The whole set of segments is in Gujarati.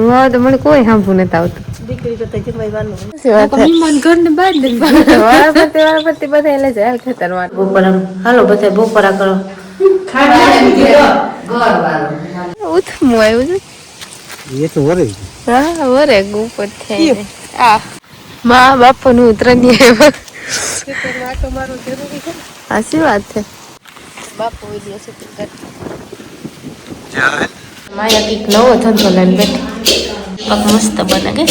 વાહ તો મને કોઈ સાંભળું નથી આવતું. દીકરી તો જમવાનું ઘર ને બાદ વાળપતિ બધા એટલે જાય ખેતરમાં બપોરા હાલો બધા બપોરા કરો. ઉથમું આવ્યું છે. એ તો વરે હા વરે ઉપર થઈને આ મા બાપુ નું ઉતરણી સાચી વાત છે. બાપુ દિવસે માયા કઈક નવો ધંધો લઈને બેઠી પગ મસ્ત બને કે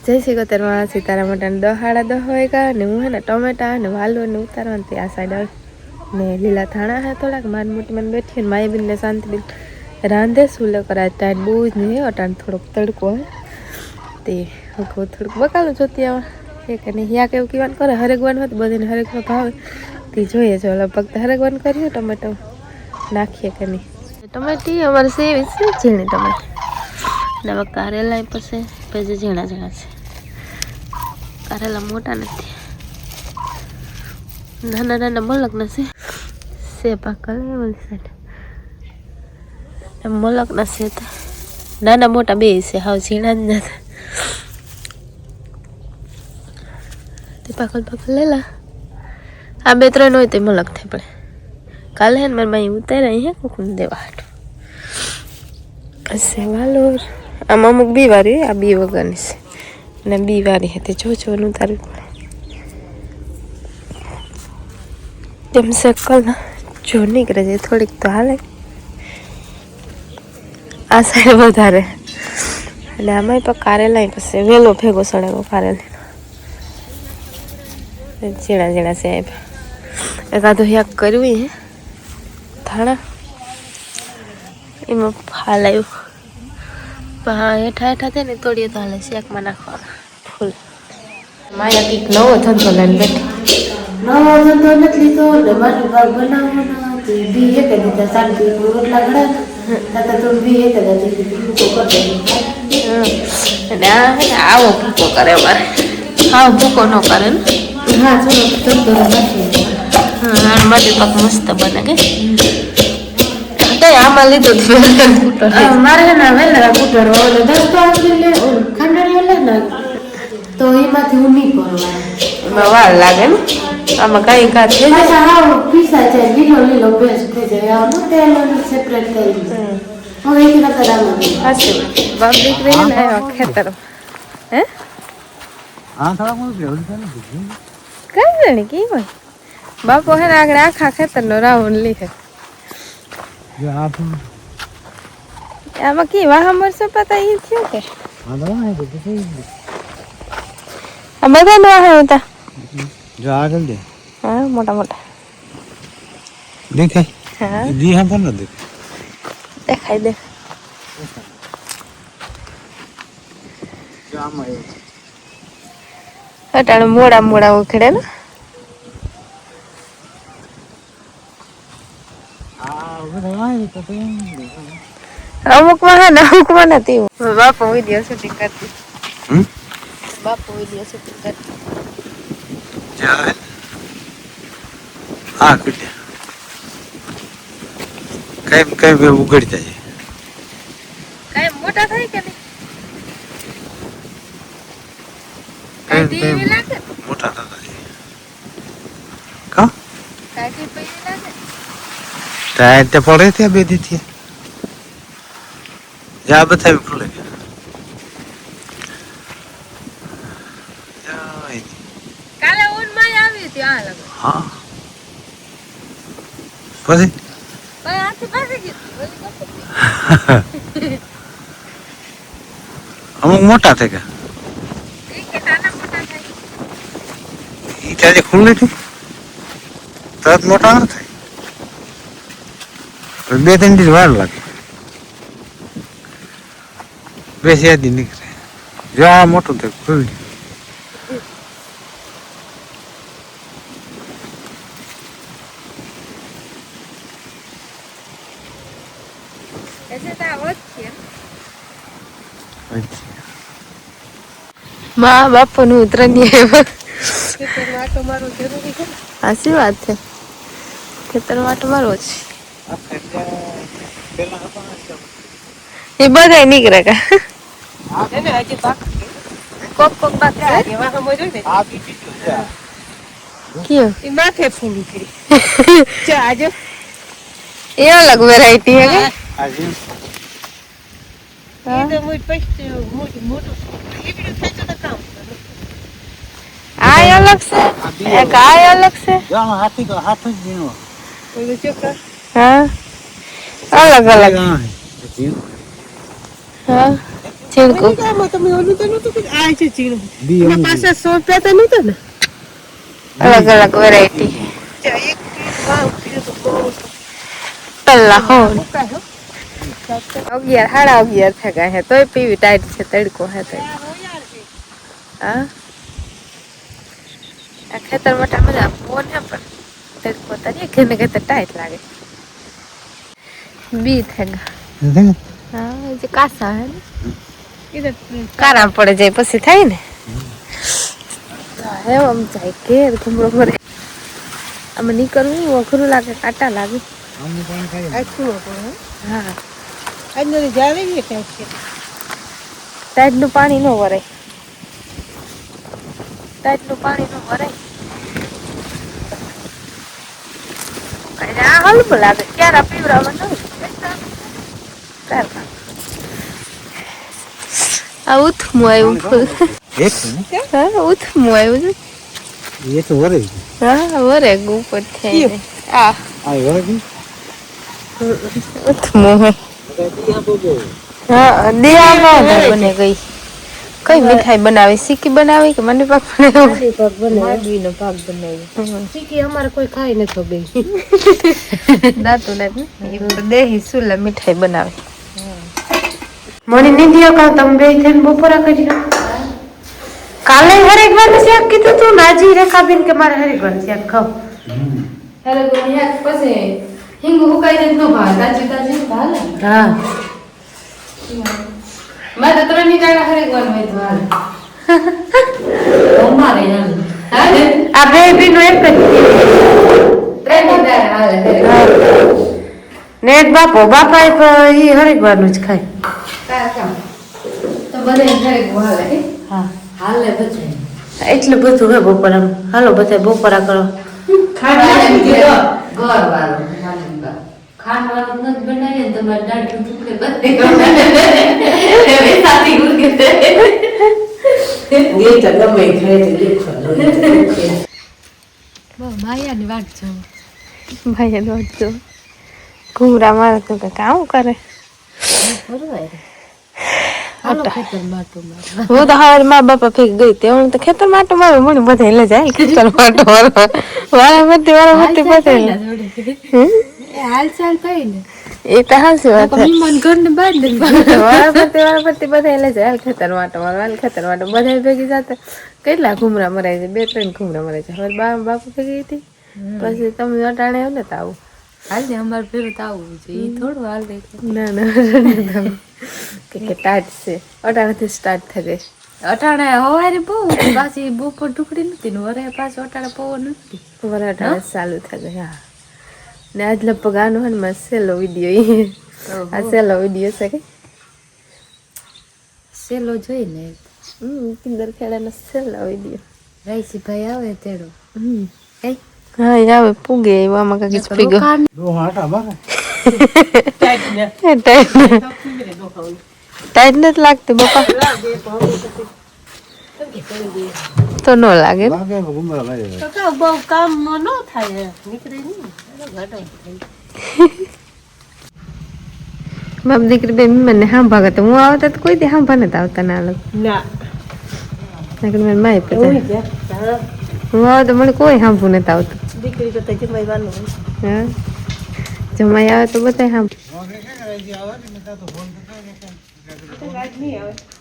જય શ્રી કતરમાં સીતારામ મટન 10:30 વાગ્યા ને હું હે ને ટમેટા ને વાલો ને ઉતારવાનું તે આ સાઈડ આવે ને લીલા થાણા હે થોડાક મારી મોટી મને બેઠી ને માયાબીન ને શાંતિબીન રાંધે સુલે કરાય ટાઈટ બહુ જ નહીં અટાણ થોડોક તડકો હે તે હું થોડુંક બકાલું જોતી આવા એ કે નહીં યા કેવું કીવાનું કરે હરેગવાનું હોય તો બધાને હરેગવા ભાવે તે જોઈએ જો લગભગ તો હરેગવાનું કર્યું ટમેટો નાખીએ કે નહીં ટમેટી અમારે સેવી છે ઝીણી ટમેટી ને હવે કારેલા પછી પછી ઝીણા ઝીણા છે કારેલા મોટા નથી નાના નાના મલક નથી સે પાકલ ઓલી સાઈડ મલક નથી નાના મોટા બે છે હાવ ઝીણા જ નથી તે પાકલ પાકલ લેલા આ 2-3 હોય તો મલક થાય પડે કાલે હે ને મારી માઈ ઉતાર્યા હે કોકને દેવા હાટું સેવાલોર આમ અમુક બી વારી આ બી વગરની છે ને બી વારી હતી જોવાનું ઉતારવી પડે જેમ શકલ જો નીકળે છે થોડીક તો હાલે આ સાઈડ વધારે અને આમાંય પણ કારેલા પછી વેલો ભેગો સડેલો કારેલા ઝીણા ઝીણા છે એકાદું યાક કરવી હે થાણા એમાં ફાલ આવ્યું હા હેઠા હેઠા થાય ને તોડીએ તો હાલે શેકમાં નાખવાના ફૂલ માયા કંઈક નવો ધંધો લઈને બેઠી નવો ધંધો નથી લીધો ને મારી બાર બનાવવાના બી હે કે દીધા શાંતિ રોટલા ઘડા તો બી હે કે ભૂકો કરી અને આ હે ને આવો ભૂકો કરે અમારે હા ભૂકો ન કરે ને હા ચલો ધંધો નાખીએ હા મારી પાક મસ્ત બને કે આમાં લીધું મારે ને વેલા કૂટર 10 તો લે ખાંડણી લે ને તો એમાંથી હું નહીં કરવાનું એમાં વાર લાગે ને આમાં કઈ કાચ છે હા પીસા છે લીલો પેસ્ટ થઈ જાય આનો તેલ સેપરેટ કરી હું એક ના કરાવું હાચી બાપ દીકરી ને ખેતર હે આ થોડા મોર ભેળ છે ને કઈ ને કી હોય બાપો હે ને આગળ આખા ખેતરનો રાઉન્ડ લીધે આમાં કી વાહ મરસો પતા ઈ થયો કે આ બધા નો હે ઉતા જો આગળ દે હા મોટા મોટા દેખાય હા દી હા પણ ન દેખાય દે જામાં અટાણે મોડા મોડા ઉખડે ને અમુક માં હા ને અમુક માં નથી બાપુ વિડીયો શૂટિંગ કરતી બાપુ વિડીયો શૂટિંગ કરતી ચાલે હા કુટે કઈ બે ઉગડી જાય કઈ મોટા થાય કે નહીં કઈ લાગે મોટા થતા કા કાકી પૈસા લાગે ટાયર તે પડે ત્યાં બે દીધી જા બતાવી ફૂલે કાલે ઊન માં હતી ત્યાં લગે હા પછી ભાઈ આથી પાછી ગઈ ઓલી કપી અમુક મોટા થઈ ગયા એ કે નાના મોટા થાય એ ત્યારે ખુલ્લી હતી તરત મોટા ન થાય 2-3 દિવસ વાર લાગે બેસી યાદી નીકળે જો આ મોટું થાય ખુલ્લી એટલે તો આવો જ છે માં બાપુનું ઉતરણી આવ્યા ખેતરમાં આટો મારવો જરૂરી છે સાચી વાત છે ખેતરમાં આટો મારવો છે એ બધા નીકળે કા કોક કોક બાકી કયો એ માથે ફૂલી કરી આજે એ અલગ વેરાયટી હે કે આ અલગ છે એક આ અલગ છે હાથ જ ઝીણો હા અલગ અલગ હા ચીણકું અલગ અલગ વેરાયટી પેલા હો 11:30 થઈ ગયા હે તોય પીવી ટાઈટ છે તડકો હે તો હા આ ખેતર માટે મજા ફોન હે પણ તડકો તરીકે કે ને કે ટાઈટ લાગે બી થઈ ગયા હા જે કાસા હે ને કારા પડે જાય પછી થાય ને હે આમ જાય ઘેર ઘૂમરો ભરે આમાં નીકળવું અઘરું લાગે કાંટા લાગે હા ટાઈટ નું પાણી ન વરાય ટાઈટ નું પાણી ન વરાય આ હલકું લાગે ક્યારે પીવડાવવા આ ઉથમું આવ્યું ફૂલ હા ઉથમું આવ્યું છે એ તો વરે હા વરે ઉપર થઈને આ ઉથમું હે હા દિયામાં બને ગઈ કઈ મીઠાઈ બનાવી સીકી બનાવી કે મને પાક બનાવી પાક બનાવી સીકી અમારે કોઈ ખાઈ નતો બે દાતું નથી દેહી સુલા મીઠાઈ બનાવે મણી નીંદીઓ કા તમે બે થઈને બપોરા કરી કાલે હરેકવાર શાક કીધું તું નાજી રેખાબેન કે મારે હરેકવાર શાક ખાવ હરેકવાર શાક પછી હિંગ હુકાઈ જાય નો ભાવ તાજી તાજી ભાવ હા મારે તો ત્રણ દાણા હરેકવાર હોય તો હાલ અમારે હાલ આ બે બીનો એક જ ત્રણ દાણા હાલે ને એક બાપા ઈ હરેકવારનું જ ખાય તો બધા હરેકવાર હાલે હા હાલે બચાય એટલું બધું હે બપોરા હાલો બધા બપોરા કરો ખાવાનું નથી બનાવીએ ને તમારે દાઢી દુખે બધે ભાઈયાની વાત જો ભાઈયાની વાત જો ઘૂમરા મારે તો કામ કરે હું તો હવે મા બાપા ફેંક ગઈ તે હું તો ખેતર માટો મારું મને બધા લઈ જાય ખેતર માટો વારામતી બધા હાલ ચાલ થાય ને એ તો હાસી વાત મન ઘર ને બાંધ દે વારામતી બધા લઈ જાય ખેતર માટો મારવા ખેતર માટો બધા ભેગી જાતે કેટલા ઘૂમરા મરાય છે 2-3 ઘૂમરા મરાય છે હવે બાપુ ભેગી હતી પછી તમે અટાણે આવ ને તો આવું હાલ ને અમારે ફેરું તો આવું છે એ થોડું હાલ દે ના કે ટાઈટ છે અટાણાથી સ્ટાર્ટ થઈ ગઈ અટાણે હવારે બહુ પાછી બપોર ઢુકડી નથી ને વરે પાછું અટાણે પવન નથી વરે અટાણે ચાલુ થઈ ગઈ હા ને આજ લગભગ આનો હે ને સેલો વિડીયો આ સેલો વિડીયો છે કે સેલો જોઈને કિંદર ખેડાનો સેલો વિડીયો રાઈસી ભાઈ આવે તેડો હા આવે પૂગે એવામાં કાંઈ સ્પીગો ટાઈટ નથી લાગતી બાપા તો ન લાગે લાગે ઘુમરા લાગે તો કાં બહુ કામમાં ન થાય નીકળી નહીં ઘટો બાપ દીકરી બે મને સાંભળે તો હું આવતા તો કોઈ દે સાંભળે ને આવતા ના લોકો ના મને માય હું પતા ત્યાં હું આવું તો મને કોઈ સાંભળું નથી આવતું દીકરી તો જમાઈવાનું હા જમાઈ આવે તો બધા સાંભળે નહીં આવે